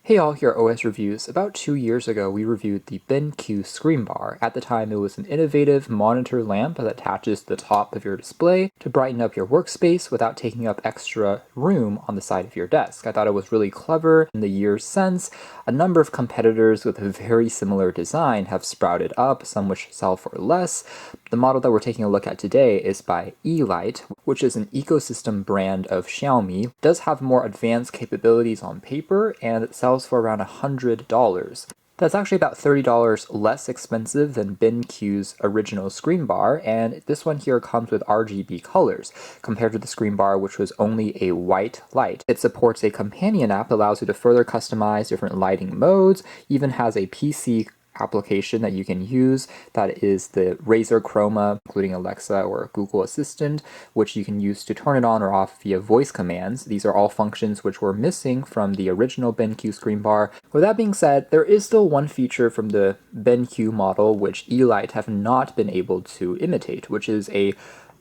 Hey all, here at OS Reviews. About 2 years ago, we reviewed the BenQ Screen Bar. At the time, it was an innovative monitor lamp that attaches to the top of your display to brighten up your workspace without taking up extra room on the side of your desk. I thought it was really clever. In the years since, a number of competitors with a very similar design have sprouted up, some which sell for less. The model that we're taking a look at today is by Yeelight, which is an ecosystem brand of Xiaomi. It does have more advanced capabilities on paper, and it sells for around $100. That's actually about $30 less expensive than BenQ's original screen bar, and this one here comes with RGB colors, compared to the screen bar which was only a white light. It supports a companion app that allows you to further customize different lighting modes, even has a PC application that you can use that is the Razer Chroma, including Alexa or Google Assistant, which you can use to turn it on or off via voice commands. These are all functions which were missing from the original BenQ screen bar. With that being said, there is still one feature from the BenQ model which Yeelight have not been able to imitate, which is a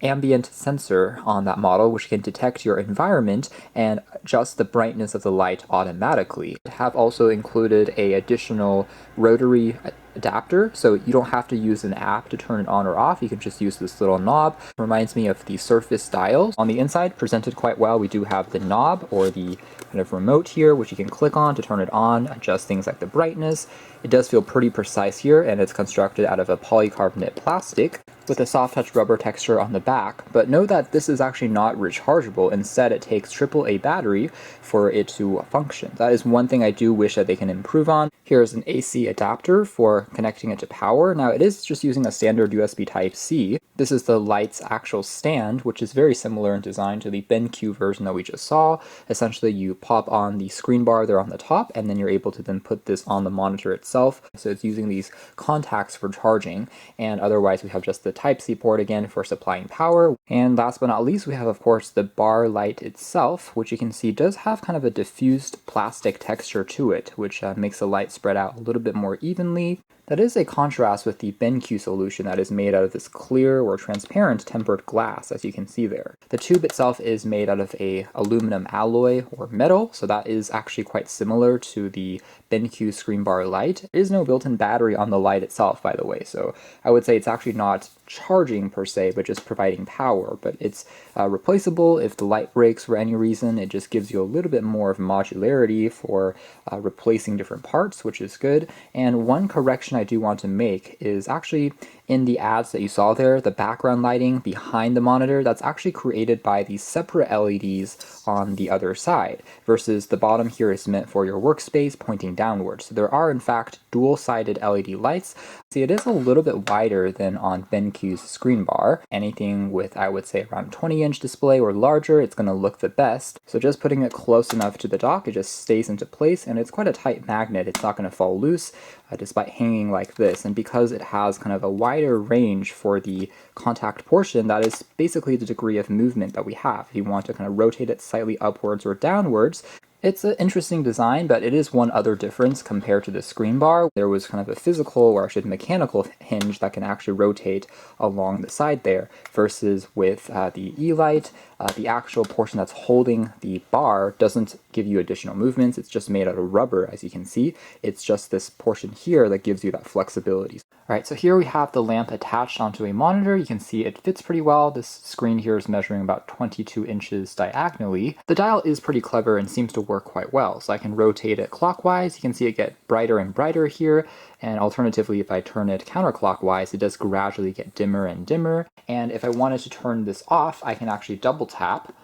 ambient sensor on that model which can detect your environment and adjust the brightness of the light automatically. They have also included an additional rotary adapter, so you don't have to use an app to turn it on or off. You can just use this little knob. It reminds me of the Surface dials. On the inside, presented quite well, we do have the knob or the kind of remote here, which you can click on to turn it on, adjust things like the brightness. It does feel pretty precise here, and it's constructed out of a polycarbonate plastic with a soft touch rubber texture on the back. But know that this is actually not rechargeable. Instead, it takes AAA battery for it to function. That is one thing I do wish that they can improve on. Here's an AC adapter for connecting it to power. Now it is just using a standard USB Type-C. This is the light's actual stand, which is very similar in design to the BenQ version that we just saw. Essentially, you pop on the screen bar there on the top, and then you're able to then put this on the monitor itself. So it's using these contacts for charging, and otherwise we have just the Type-C port again for supplying power. And last but not least, we have of course the bar light itself, which you can see does have kind of a diffused plastic texture to it, which makes the light spread out a little bit more evenly. That is a contrast with the BenQ solution that is made out of this clear or transparent tempered glass, as you can see there. The tube itself is made out of a aluminum alloy or metal, so that is actually quite similar to the BenQ screen bar light. There is no built-in battery on the light itself, by the way, so I would say it's actually not charging per se, but just providing power. But it's replaceable if the light breaks for any reason. It just gives you a little bit more of modularity for replacing different parts, which is good. And one correction I do want to make is actually in the ads that you saw there, the background lighting behind the monitor, that's actually created by these separate LEDs on the other side, versus the bottom here is meant for your workspace pointing downwards. So there are in fact dual-sided LED lights. See, it is a little bit wider than on BenQ's screen bar. Anything with, I would say, around 20-inch display or larger, it's going to look the best. So just putting it close enough to the dock, it just stays into place, and it's quite a tight magnet. It's not going to fall loose despite hanging like this. And because it has kind of a wider range for the contact portion, that is basically the degree of movement that we have. If you want to kind of rotate it slightly upwards or downwards, it's an interesting design, but it is one other difference compared to the screen bar. There was kind of a physical, or actually mechanical hinge that can actually rotate along the side there, versus with the Yeelight, the actual portion that's holding the bar doesn't give you additional movements. It's just made out of rubber, as you can see. It's just this portion here that gives you that flexibility. Alright, so here we have the lamp attached onto a monitor. You can see it fits pretty well. This screen here is measuring about 22 inches diagonally. The dial is pretty clever and seems to work quite well. So I can rotate it clockwise. You can see it get brighter and brighter here. And alternatively, if I turn it counterclockwise, it does gradually get dimmer and dimmer. And if I wanted to turn this off, I can actually double tap,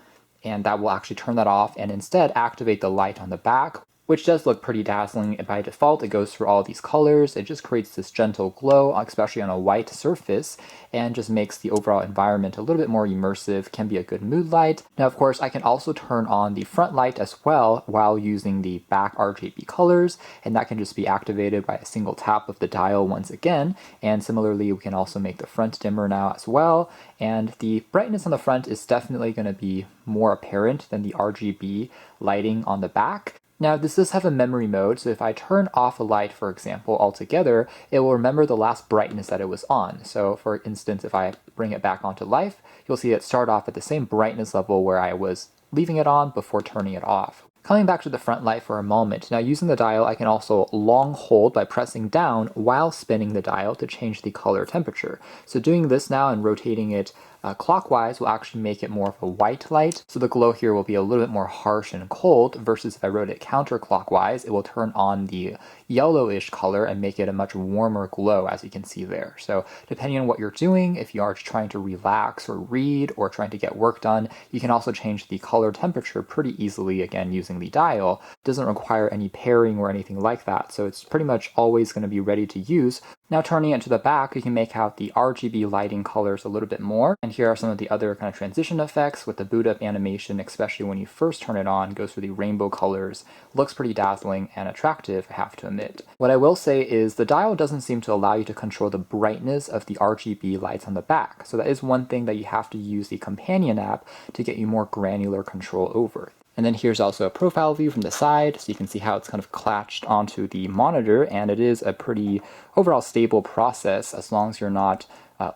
and that will actually turn that off and instead activate the light on the back, which does look pretty dazzling. By default, it goes through all these colors. It just creates this gentle glow, especially on a white surface, and just makes the overall environment a little bit more immersive. Can be a good mood light. Now, of course, I can also turn on the front light as well while using the back RGB colors, and that can just be activated by a single tap of the dial once again. And similarly, we can also make the front dimmer now as well. And the brightness on the front is definitely going to be more apparent than the RGB lighting on the back. Now, this does have a memory mode, so if I turn off a light, for example, altogether, it will remember the last brightness that it was on. So, for instance, if I bring it back onto life, you'll see it start off at the same brightness level where I was leaving it on before turning it off. Coming back to the front light for a moment, now using the dial I can also long hold by pressing down while spinning the dial to change the color temperature. So doing this now and rotating it clockwise will actually make it more of a white light, so the glow here will be a little bit more harsh and cold, versus if I rotate counterclockwise, it will turn on the yellowish color and make it a much warmer glow, as you can see there. So depending on what you're doing, if you are just trying to relax or read or trying to get work done, you can also change the color temperature pretty easily, again using the dial. It doesn't require any pairing or anything like that, so it's pretty much always going to be ready to use. Now turning it to the back, you can make out the RGB lighting colors a little bit more, and here are some of the other kind of transition effects with the boot up animation, especially when you first turn it on, goes through the rainbow colors. Looks pretty dazzling and attractive, I have to admit. What I will say is the dial doesn't seem to allow you to control the brightness of the RGB lights on the back, so that is one thing that you have to use the companion app to get you more granular control over. And then here's also a profile view from the side, so you can see how it's kind of clatched onto the monitor, and it is a pretty overall stable process as long as you're not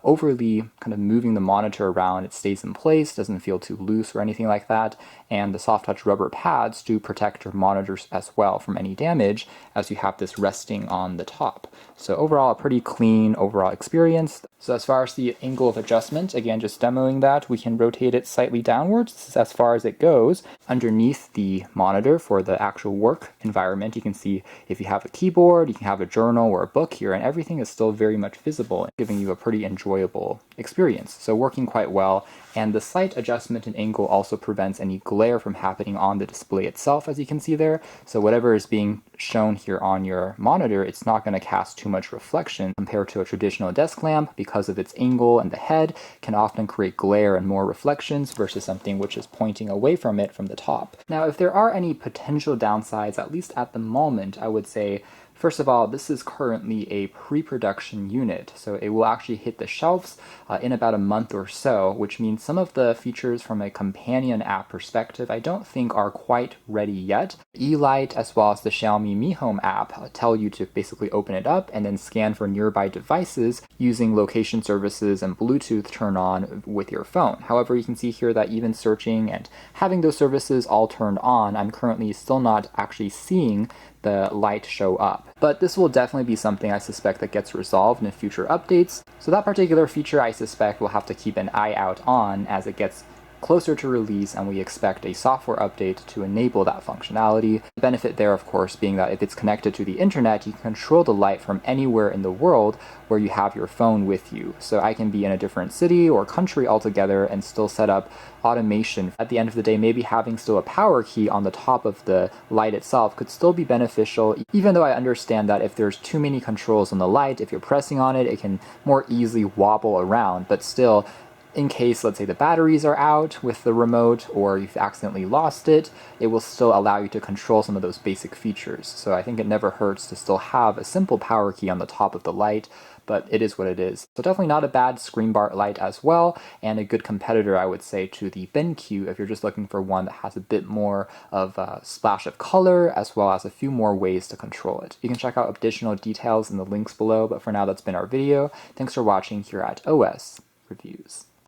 overly kind of moving the monitor around. It stays in place, doesn't feel too loose or anything like that, and the soft touch rubber pads do protect your monitors as well from any damage, as you have this resting on the top. So overall, a pretty clean overall experience. So as far as the angle of adjustment, again, just demoing that, we can rotate it slightly downwards. This is as far as it goes. Underneath the monitor for the actual work environment, you can see if you have a keyboard, you can have a journal or a book here, and everything is still very much visible, giving you a pretty enjoyable experience. So working quite well, and the slight adjustment in angle also prevents any glare from happening on the display itself, as you can see there. So whatever is being shown here on your monitor, it's not going to cast too much reflection compared to a traditional desk lamp, because of its angle, and the head can often create glare and more reflections versus something which is pointing away from it from the top. Now, if there are any potential downsides, at least at the moment, I would say, first of all, this is currently a pre-production unit, so it will actually hit the shelves in about a month or so, which means some of the features from a companion app perspective I don't think are quite ready yet. Yeelight as well as the Xiaomi Mi Home app tell you to basically open it up and then scan for nearby devices using location services and Bluetooth turn on with your phone. However, you can see here that even searching and having those services all turned on, I'm currently still not actually seeing the light show up. But this will definitely be something I suspect that gets resolved in future updates. So that particular feature I suspect we'll have to keep an eye out on as it gets closer to release and we expect a software update to enable that functionality. The benefit there, of course, being that if it's connected to the internet, you can control the light from anywhere in the world where you have your phone with you. So I can be in a different city or country altogether and still set up automation. At the end of the day, maybe having still a power key on the top of the light itself could still be beneficial, even though I understand that if there's too many controls on the light, if you're pressing on it, it can more easily wobble around. But still, in case, let's say, the batteries are out with the remote or you've accidentally lost it, it will still allow you to control some of those basic features. So I think it never hurts to still have a simple power key on the top of the light, but it is what it is. So definitely not a bad screen bar light as well, and a good competitor, I would say, to the BenQ if you're just looking for one that has a bit more of a splash of color as well as a few more ways to control it. You can check out additional details in the links below, but for now that's been our video. Thanks for watching here at OS Reviews.